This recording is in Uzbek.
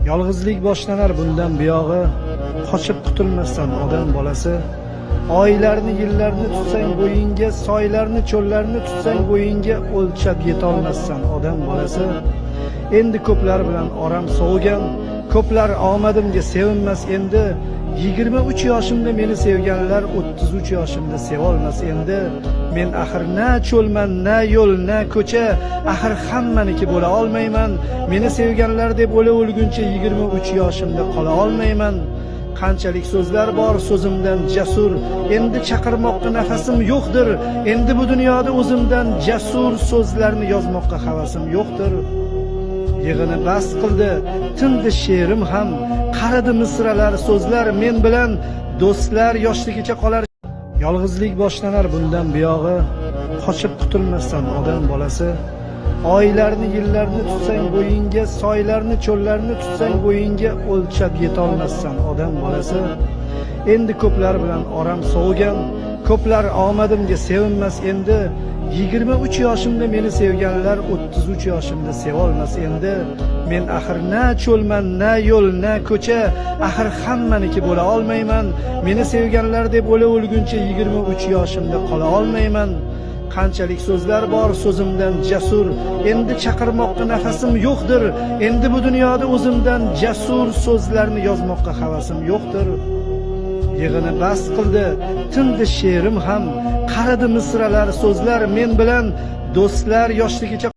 Yolg'izlik boshlanar bundan buyog'i, qochib qutulmasdan odam bolasi. Oylarni, yillarni tutsang bo'yingga, soylarni, cho'llarni tutsang bo'yingga, o'lchab yetolmassan odam bolasi. Endi ko'plar bilan oram sovigan, ko'plar omadimga sevinmas endi. 23 yoshimda meni sevganlar 33 yoshimda sevolmas endi. Men axir na cho'lman, na yo'l, na ko'cha, axir hammaniki bo'la olmayman. Meni sevganlar deb o'la o'lguncha 23 yoshimda qola olmayman. Qanchalik so'zlar bor so'zimdan jasur, endi chaqirmoqqa nafasim yo'qdir. Endi bu dunyoda o'zimdan jasur so'zlarni yozmoqqa havasim yo'qdir. Yig'ini bas qildi, tindi she'rim ham, qaradi misralar, so'zlar men bilan do'stlar yoshligicha qolar. Yolg'izlik boshlanar bundan buyog'i, qochib qutulmasdan odam bolasi. Oylarni, yillarni tutsang bo'yingga, soylarni, cho'llarni tutsang bo'yingga, o'lchab yetolmassan odam bolasi. Endi ko'plar bilan oram sovigan, ko'plar omadimga sevinmas endi. 23 yoshimda meni sevganlar 33 yoshimda sevolmas endi. Men axir na cho'lman, na yo'l, na ko'cha, axir hammaniki bo'la olmayman. Meni sevganlar deb o'la o'lguncha 23 yoshimda qola olmayman. Qanchalik so'zlar bor so'zimdan jasur, endi chaqirmoqqa nafasim yo'qdir. Endi bu dunyoda o'zimdan jasur so'zlarni yozmoqqa havasim yo'qdir. Yig'ini bas qildi, tindi she'rim ham, qaradi misralar, so'zlar men bilan do'stlar yoshligicha